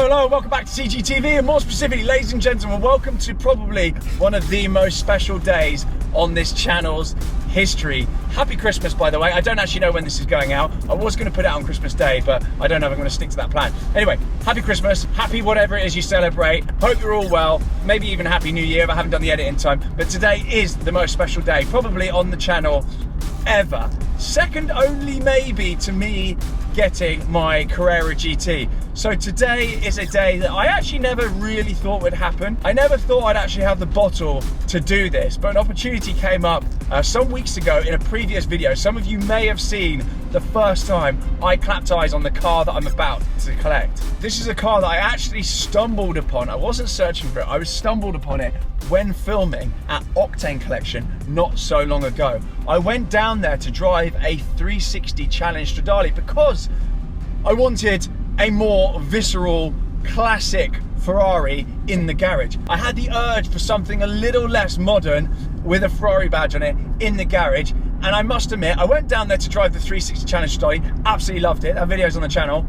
Hello, welcome back to CGTV, and more specifically, ladies and gentlemen, welcome to probably one of the most special days on this channel's history. Happy Christmas, by the way. I don't actually know when this is going out. I was going to put it out on Christmas Day, but I don't know if I'm going to stick to that plan. Anyway, happy Christmas, happy whatever it is you celebrate. Hope you're all well, maybe even Happy New Year if I haven't done the edit in time. But today is the most special day, probably on the channel ever. Second only maybe to me getting my Carrera GT. So today is a day that I actually never really thought would happen. I never thought I'd actually have the bottle to do this, but an opportunity came up some weeks ago in a previous video. Some of you may have seen the first time I clapped eyes on the car that I'm about to collect. This is a car that I actually stumbled upon. I wasn't searching for it, I stumbled upon it when filming at Octane Collection not so long ago. I went down there to drive a 360 Challenge Stradale because I wanted a more visceral, classic Ferrari in the garage. I had the urge for something a little less modern with a Ferrari badge on it in the garage, and I must admit, I went down there to drive the 360 Challenge Stradale, absolutely loved it, that video's on the channel.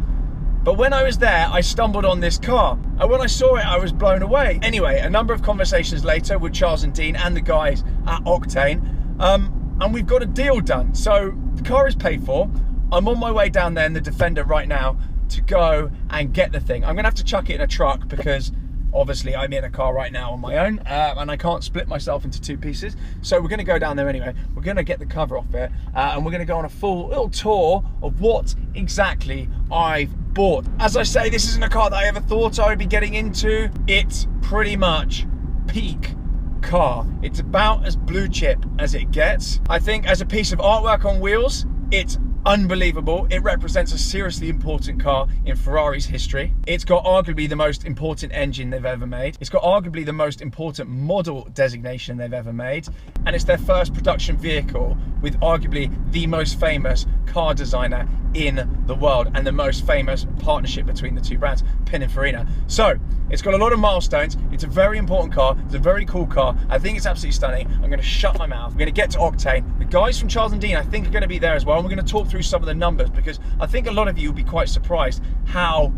But when I was there, I stumbled on this car, and when I saw it, I was blown away. Anyway, a number of conversations later with Charles and Dean and the guys at Octane, and we've got a deal done. So the car is paid for. I'm on my way down there in the Defender right now to go and get the thing. I'm gonna have to chuck it in a truck because obviously I'm in a car right now on my own, and I can't split myself into two pieces. So we're gonna go down there anyway. We're gonna get the cover off it, and we're gonna go on a full little tour of what exactly I've bought. As I say, this isn't a car that I ever thought I would be getting into. It's pretty much peak car. It's about as blue chip as it gets. I think as a piece of artwork on wheels, it's unbelievable. It represents a seriously important car in Ferrari's history. It's got arguably the most important engine they've ever made. It's got arguably the most important model designation they've ever made. And it's their first production vehicle with arguably the most famous car designer in the world and the most famous partnership between the two brands, Pininfarina. So it's got a lot of milestones. It's a very important car. It's a very cool car. I think it's absolutely stunning. I'm going to shut my mouth. We're going to get to Octane. The guys from Charles and Dean I think are going to be there as well, and we're going to talk through some of the numbers because I think a lot of you will be quite surprised how,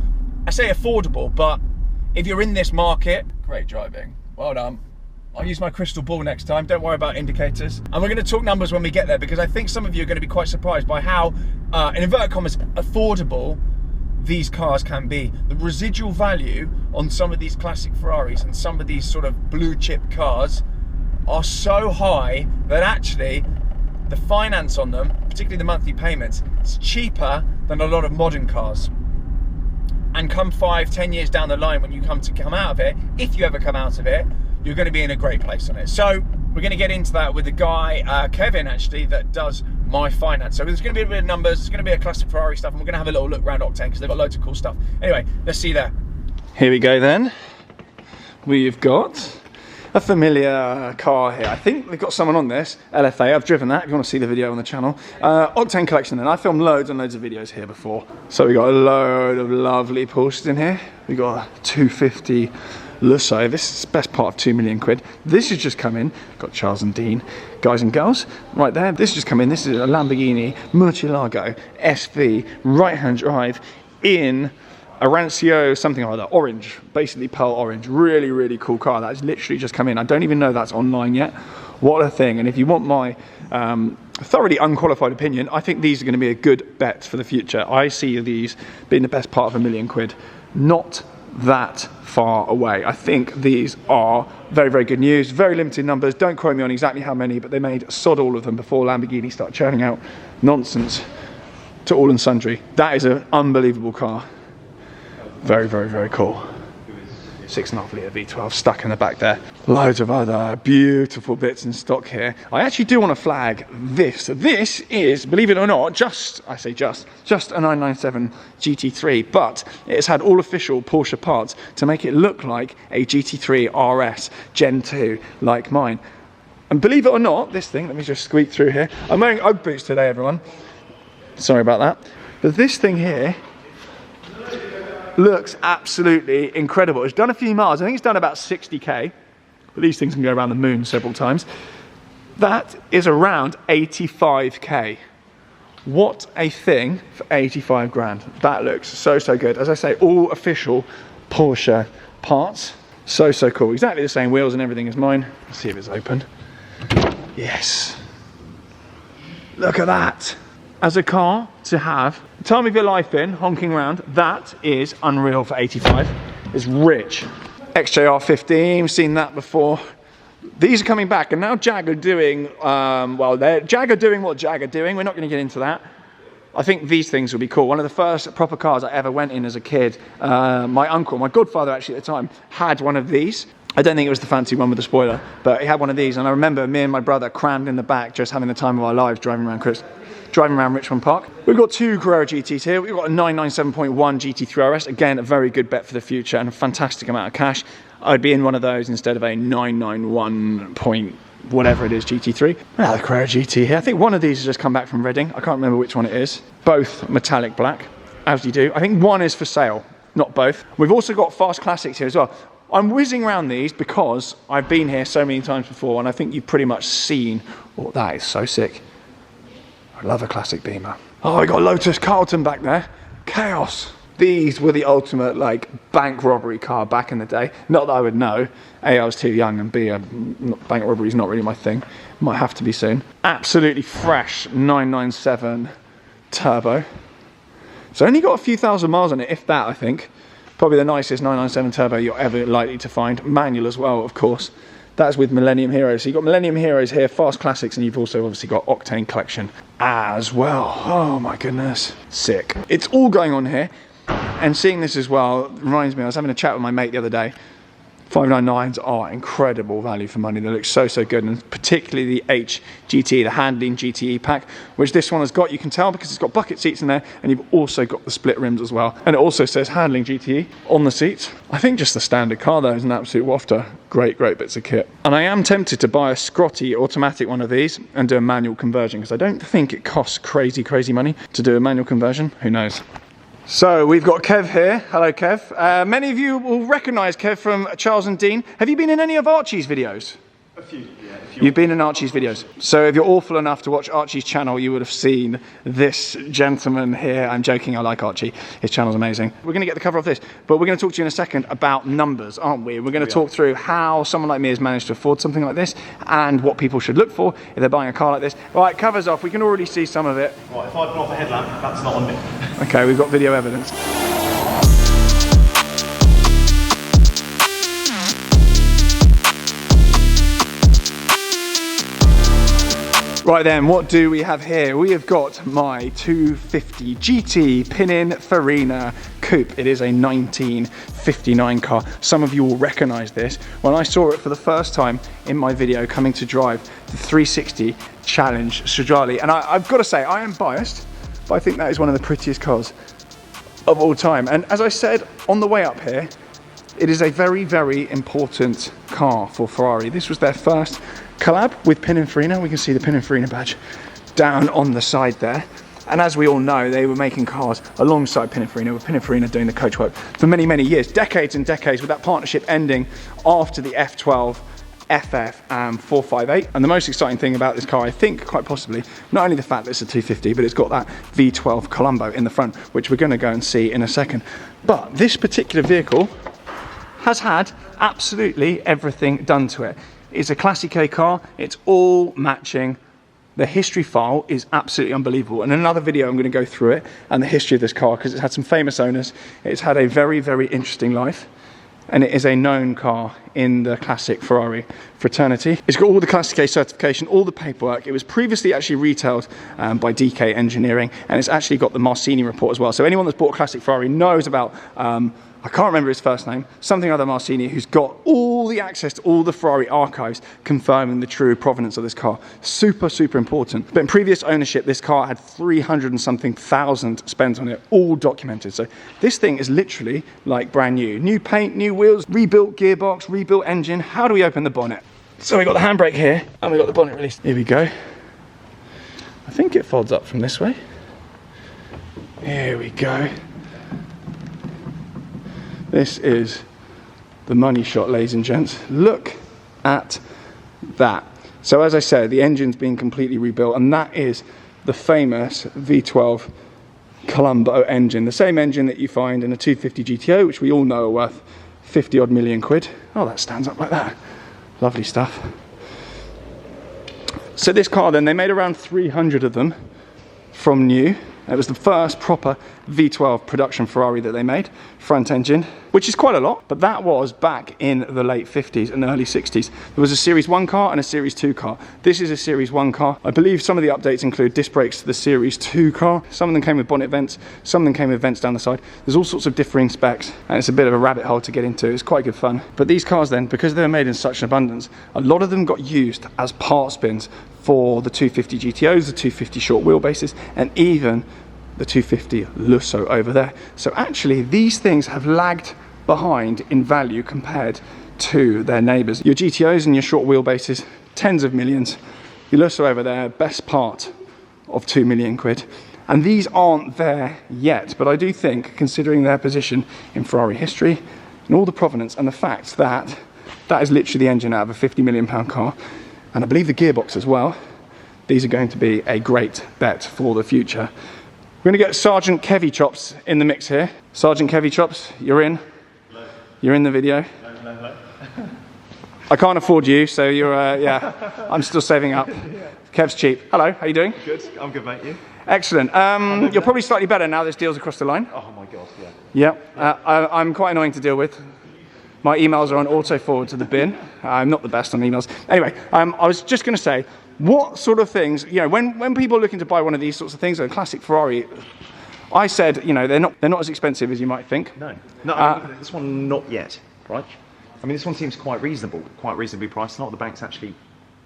I say affordable, but if you're in this market, great driving, well done. I'll use my crystal ball next time, don't worry about indicators. And we're going to talk numbers when we get there because I think some of you are going to be quite surprised by how, in inverted commas, affordable these cars can be. The residual value on some of these classic Ferraris and some of these sort of blue chip cars are so high that actually the finance on them, particularly the monthly payments, is cheaper than a lot of modern cars. And come 5-10 years down the line when you come out of it, if you ever come out of it, you're going to be in a great place on it. So we're going to get into that with the guy, Kevin, actually, that does my finance. So there's going to be a bit of numbers, there's going to be a classic Ferrari stuff, and we're going to have a little look around Octane because they've got loads of cool stuff. Anyway, let's see there. Here we go then. We've got a familiar car here. I think they've got someone on this, LFA. I've driven that if you want to see the video on the channel. Octane Collection then. I filmed loads and loads of videos here before. So we got a load of lovely Porsches in here. We got a 250 Lusso. This is the best part of 2 million quid. This has just come in. Got Charles and Dean, guys and girls, right there. This has just come in. This is a Lamborghini Murcielago SV right-hand drive in Arancio, something like that, orange, basically pearl orange. Really, really cool car. That's literally just come in. I don't even know that's online yet. What a thing. And if you want my thoroughly unqualified opinion, I think these are going to be a good bet for the future. I see these being the best part of 1 million quid. Not that far away. I think these are very, very good news. Very limited numbers. Don't quote me on exactly how many, but they made sod all of them before Lamborghini started churning out nonsense to all and sundry. That is an unbelievable car. Very, very, very cool. 6.5 litre V12 stuck in the back there. Loads of other beautiful bits in stock here. I actually do want to flag this. This is, believe it or not, just a 997 GT3, but it's had all official Porsche parts to make it look like a GT3 RS Gen 2 like mine. And believe it or not, this thing, let me just squeak through here. I'm wearing Ugg boots today, everyone. Sorry about that. But this thing here looks absolutely incredible. It's done a few miles. I think it's done about 60k, but these things can go around the moon several times. That is around 85k. What a thing for 85 grand. That looks so, so good. As I say, all official Porsche parts. So cool. Exactly the same wheels and everything as mine. Let's see if it's open. Yes. Look at that. As a car to have the time of your life in, honking around, that is unreal for 85. It's rich. XJR15, seen that before. These are coming back, and now Jag are doing, Jag are doing what Jag are doing. We're not going to get into that. I think these things will be cool. One of the first proper cars I ever went in as a kid, my uncle, my godfather actually at the time, had one of these. I don't think it was the fancy one with the spoiler, but he had one of these, and I remember me and my brother crammed in the back, just having the time of our lives driving around Richmond Park. We've got two Carrera GTs here. We've got a 997.1 GT3 RS. Again, a very good bet for the future and a fantastic amount of cash. I'd be in one of those instead of a 991 point whatever it is GT3. Now the Carrera GT here. I think one of these has just come back from Reading. I can't remember which one it is. Both metallic black, as you do. I think one is for sale, not both. We've also got Fast Classics here as well. I'm whizzing around these because I've been here so many times before, and I think you've pretty much seen, oh, that is so sick. I love a classic Beamer. Oh, we got Lotus Carlton back there. Chaos. These were the ultimate like bank robbery car back in the day. Not that I would know. A, I was too young, and B, bank robbery is not really my thing. Might have to be soon. Absolutely fresh 997 turbo. So only got a few thousand miles on it, if that, I think. Probably the nicest 997 turbo you're ever likely to find. Manual as well, of course. That's with Millennium Heroes. So you've got Millennium Heroes here, Fast Classics, and you've also obviously got Octane Collection as well. Oh my goodness. Sick. It's all going on here. And seeing this as well reminds me, I was having a chat with my mate the other day. 599s are incredible value for money. They look so good, and particularly the HGT, the handling GTE pack, which this one has got. You can tell because it's got bucket seats in there, and you've also got the split rims as well. And it also says handling GTE on the seats. I think just the standard car though is an absolute wafter. Great bits of kit. And I am tempted to buy a Scotty automatic one of these and do a manual conversion, because I don't think it costs crazy money to do a manual conversion. Who knows? So we've got Kev here. Hello, Kev. Many of you will recognise Kev from Charles and Dean. Have you been in any of Archie's videos? A few, yeah. You've been in Archie's videos. So if you're awful enough to watch Archie's channel, you would have seen this gentleman here. I'm joking, I like Archie. His channel's amazing. We're going to get the cover off this, but we're going to talk to you in a second about numbers, aren't we? We're going to talk through how someone like me has managed to afford something like this and what people should look for if they're buying a car like this. Right, covers off. We can already see some of it. Right, if I put off a headlamp, that's not on me. Okay, we've got video evidence. Right then, what do we have here? We have got my 250 GT Pininfarina Coupe. It is a 1959 car. Some of you will recognise this. When I saw it for the first time in my video coming to drive the 360 Challenge Stradiali, and I've got to say, I am biased, but I think that is one of the prettiest cars of all time. And as I said on the way up here, it is a very important car for Ferrari. This was their first collab with Pininfarina. We can see the Pininfarina badge down on the side there. And as we all know, they were making cars alongside Pininfarina, with Pininfarina doing the coachwork for many years, decades and decades, with that partnership ending after the F12, FF and 458. And the most exciting thing about this car, I think, quite possibly, not only the fact that it's a 250, but it's got that V12 Colombo in the front, which we're going to go and see in a second. But this particular vehicle has had absolutely everything done to it. It's a Classic A car. It's all matching. The history file is absolutely unbelievable. And in another video, I'm going to go through it and the history of this car, because it's had some famous owners. It's had a very interesting life. And it is a known car in the classic Ferrari fraternity. It's got all the Classic A certification, all the paperwork. It was previously actually retailed by DK Engineering, and it's actually got the Marcini report as well. So anyone that's bought a classic Ferrari knows about, I can't remember his first name, something other Marcini, who's got all the access to all the Ferrari archives confirming the true provenance of this car. Super important. But in previous ownership, this car had 300 and something thousand spent on it, all documented. So this thing is literally like brand new. New paint, new wheels, rebuilt gearbox, rebuilt engine. How do we open the bonnet? So we got the handbrake here, and we got the bonnet released. Here we go. I think it folds up from this way. Here we go. This is the money shot, ladies and gents. Look at that. So as I said, the engine's been completely rebuilt, and that is the famous V12 Colombo engine, the same engine that you find in a 250 GTO, which we all know are worth 50 odd million quid. Oh, that stands up like that. Lovely stuff. So this car then, they made around 300 of them from new. It was the first proper V12 production Ferrari that they made, front engine, which is quite a lot, but that was back in the late 50s and early 60s. There was a Series 1 car and a Series 2 car. This is a Series 1 car. I believe some of the updates include disc brakes to the Series 2 car. Some of them came with bonnet vents, some of them came with vents down the side. There's all sorts of differing specs, and it's a bit of a rabbit hole to get into. It's quite good fun. But these cars then, because they were made in such an abundance, a lot of them got used as parts bins for the 250 GTOs, the 250 short wheelbases, and even the 250 Lusso over there. So actually these things have lagged behind in value compared to their neighbours. Your GTOs and your short wheelbases, tens of millions. Your Lusso over there, best part of 2 million quid. And these aren't there yet, but I do think, considering their position in Ferrari history and all the provenance and the fact that that is literally the engine out of a £50 million car, and I believe the gearbox as well, these are going to be a great bet for the future. We're going to get Sergeant Kevy Chops in the mix here. Sergeant Kevy Chops, you're in. Hello. You're in the video. Hello. I can't afford you, so you're, yeah, I'm still saving up. Kev's cheap. Hello, how you doing? Good, I'm good, mate. You? Excellent. You're probably slightly better now this deal's across the line. Oh my God, yeah. Yeah, I'm quite annoying to deal with. My emails are on auto forward to the bin. I'm not the best on emails. Anyway, I was just going to say, what sort of things, you know, when people are looking to buy one of these sorts of things, a classic Ferrari, I said, you know, they're not as expensive as you might think. No, I mean, this one not yet, right? I mean, this one seems quite reasonable, quite reasonably priced. Not the banks actually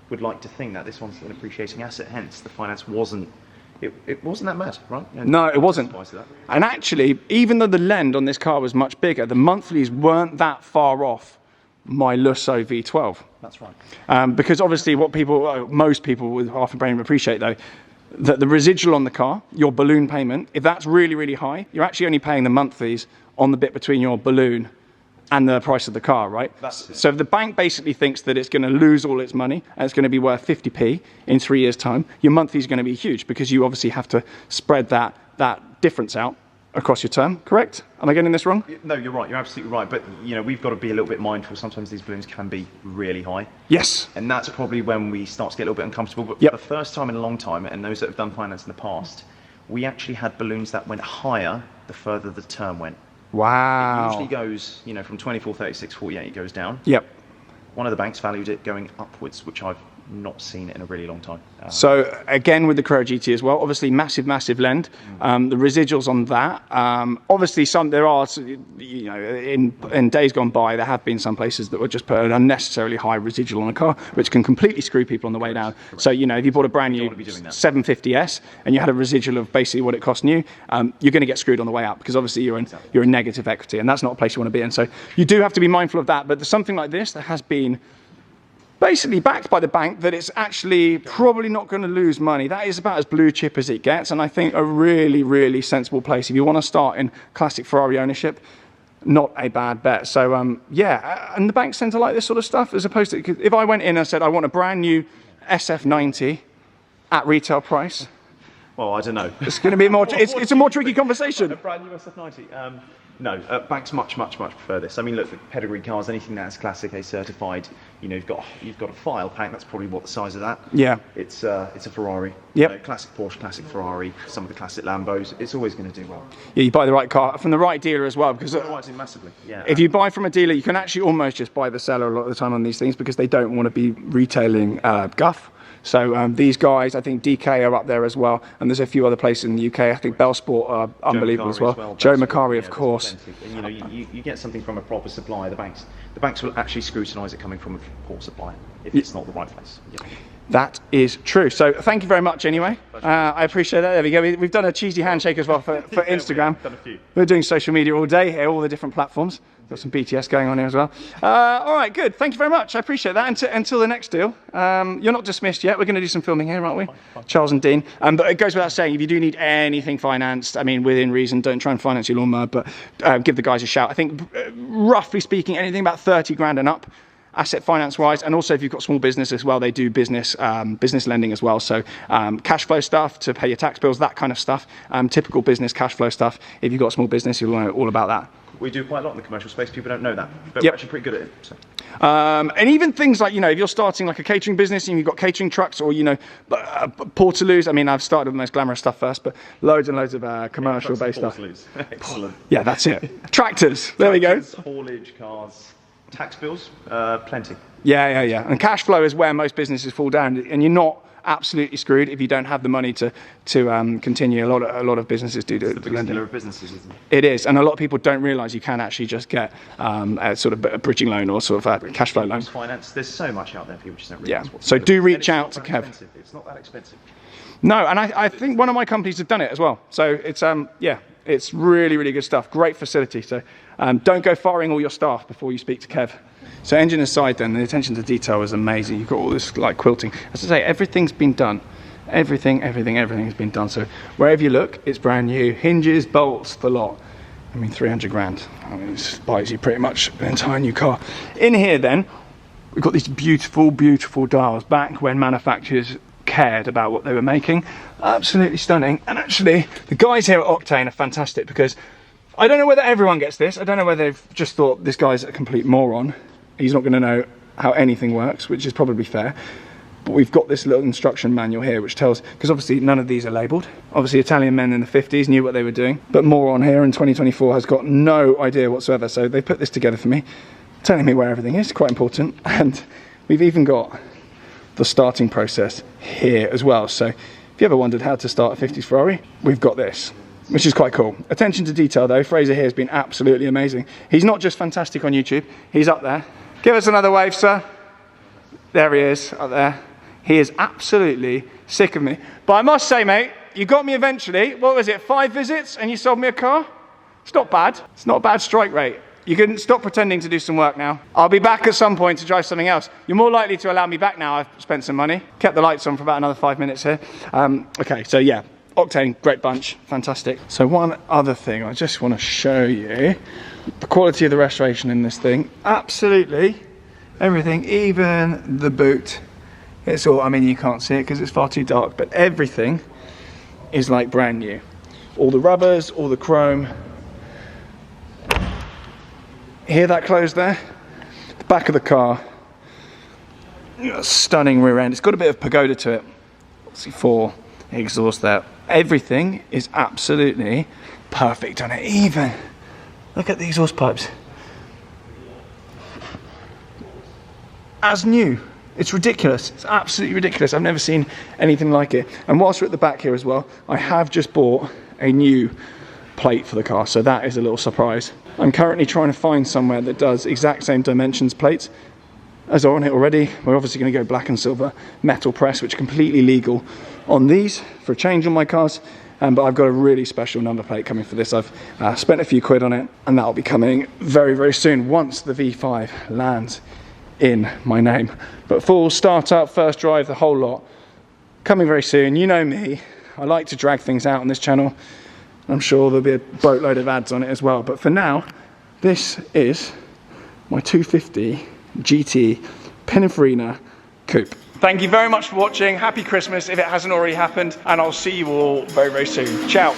would like to think that this one's an appreciating asset. Hence, the finance wasn't. It wasn't that bad, right? Yeah, no, it wasn't. And actually, even though the lend on this car was much bigger, the monthlies weren't that far off my Lusso V12. That's right. Because obviously what most people with half a brain appreciate though, that the residual on the car, your balloon payment, if that's really, really high, you're actually only paying the monthlies on the bit between your balloon and the price of the car, right? That's it. So if the bank basically thinks that it's going to lose all its money and it's going to be worth 50p in 3 years' time, your monthly is going to be huge because you obviously have to spread that difference out across your term, correct? Am I getting this wrong? No, you're right. You're absolutely right. But you know, we've got to be a little bit mindful. Sometimes these balloons can be really high. Yes. And that's probably when we start to get a little bit uncomfortable. But Yep. for the first time in a long time, and those that have done finance in the past, we actually had balloons that went higher the further the term went. Wow. It usually goes, you know, from 24, 36, 48, it goes down. Yep. One of the banks valued it going upwards, which I've not seen it in a really long time. So again with the Carrera GT as well, obviously massive lend. The residuals on that, obviously there are, you know, in days gone by there have been some places that would just put an unnecessarily high residual on a car, which can completely screw people on the way down. Correct. So you know, if you bought a brand new 750S and you had a residual of basically what it cost new, you're going to get screwed on the way out because obviously you're in negative equity, and that's not a place you want to be in. So you do have to be mindful of that. But there's something like this that has been basically backed by the bank that it's actually probably not going to lose money. That is about as blue chip as it gets, and I think a really sensible place if you want to start in classic Ferrari ownership. Not a bad bet. So yeah, and the banks tend to like this sort of stuff, as opposed to if I went in and said I want a brand new SF90 at retail price. Well, I don't know. It's going to be more. It's a more tricky conversation. A brand new SF90. No, banks much prefer this. I mean, look, the pedigree cars, anything that's classic A certified, you know, you've got a file pack. That's probably what the size of that. Yeah. It's a Ferrari. Yep. You know, classic Porsche, classic Ferrari, some of the classic Lambos. It's always going to do well. Yeah, you buy the right car from the right dealer as well, because Otherwise, massively. Yeah. if you buy from a dealer, you can actually almost just buy the seller a lot of the time on these things because they don't want to be retailing guff. So these guys, I think DK are up there as well, and there's a few other places in the UK. I think Bellsport are unbelievable as well. Joe Macari, of course. And, you know, you get something from a proper supplier. The banks will actually scrutinise it coming from a poor supplier if it's not the right place. Yeah. That is true. So thank you very much anyway. I appreciate that. There we go. We've done a cheesy handshake as well for Instagram. We've done a few. We're doing social media all day here, all the different platforms. Got some BTS going on here as well. All right, good. Thank you very much. I appreciate that. Until the next deal. You're not dismissed yet. We're going to do some filming here, aren't we? Fine. Charles and Dean. But it goes without saying, if you do need anything financed, I mean, within reason, don't try and finance your lawnmower, but give the guys a shout. I think, roughly speaking, anything about 30 grand and up. asset finance wise. And also if you've got small business as well, they do business lending as well. So cash flow stuff to pay your tax bills, that kind of stuff. Typical business cash flow stuff. If you've got a small business, you'll know all about that. We do quite a lot in the commercial space. People don't know that, but Yep. we're actually pretty good at it. So. And even things like, you know, if you're starting like a catering business and you've got catering trucks, or, you know, portaloos. I mean, I've started with the most glamorous stuff first, but loads and loads of commercial based stuff. Excellent. Yeah, that's it. Tractors. There we go. Haulage, cars, tax bills, plenty. Yeah. And cash flow is where most businesses fall down, and you're not absolutely screwed if you don't have the money to continue. A lot of businesses do It's the biggest killer of businesses, isn't it? It is, and a lot of people don't realise you can actually just get a sort of a bridging loan or sort of a cash flow loan. Finance. There's so much out there. People just don't Yeah. realise. So do reach out to Kev. It's not that expensive. No, and I think one of my companies have done it as well. So it's it's really, really good stuff. Great facility. So don't go firing all your staff before you speak to Kev. So engine aside then, the attention to detail is amazing. You've got all this like quilting. As I say, everything's been done. Everything has been done. So wherever you look, it's brand new. Hinges, bolts, the lot. I mean, 300 grand. I mean, it buys you pretty much an entire new car. In here then, we've got these beautiful, beautiful dials back when manufacturers cared about what they were making. Absolutely stunning. And actually, the guys here at Octane are fantastic, because I don't know whether everyone gets this. I don't know whether they've just thought this guy's a complete moron. He's not going to know how anything works, which is probably fair. But we've got this little instruction manual here which tells, because obviously none of these are labelled. Obviously Italian men in the 50s knew what they were doing, but moron here in 2024 has got no idea whatsoever. So they put this together for me, telling me where everything is, quite important. And we've even got the starting process here as well. So if you ever wondered how to start a 50s Ferrari, we've got this, which is quite cool. Attention to detail though, Fraser here has been absolutely amazing. He's not just fantastic on YouTube, he's up there. Give us another wave, sir. There he is, up there. He is absolutely sick of me. But I must say, mate, you got me eventually. What was it, 5 visits and you sold me a car? It's not bad. It's not a bad strike rate. You can stop pretending to do some work now. I'll be back at some point to drive something else. You're more likely to allow me back now. I've spent some money. Kept the lights on for about another 5 minutes here. Okay, so yeah, Octane, great bunch, fantastic. So one other thing, I just want to show you the quality of the restoration in this thing. Absolutely everything, even the boot. It's all, I mean, you can't see it because it's far too dark, but everything is like brand new. All the rubbers, all the chrome. Hear that close there? The back of the car, stunning rear end. It's got a bit of pagoda to it. See, 4 exhaust there. Everything is absolutely perfect on it. Even look at the exhaust pipes, as new. It's ridiculous. It's absolutely ridiculous. I've never seen anything like it. And whilst we're at the back here as well, I have just bought a new plate for the car, so that is a little surprise. I'm currently trying to find somewhere that does exact same dimensions plates as are on it already. We're obviously going to go black and silver metal press, which is completely legal on these for a change on my cars. But I've got a really special number plate coming for this. I've spent a few quid on it, and that'll be coming very, very soon once the V5 lands in my name. But full startup, first drive, the whole lot, coming very soon. You know me, I like to drag things out on this channel. I'm sure there'll be a boatload of ads on it as well. But for now, this is my 250 GT Pininfarina Coupe. Thank you very much for watching. Happy Christmas if it hasn't already happened, and I'll see you all very, very soon. Ciao.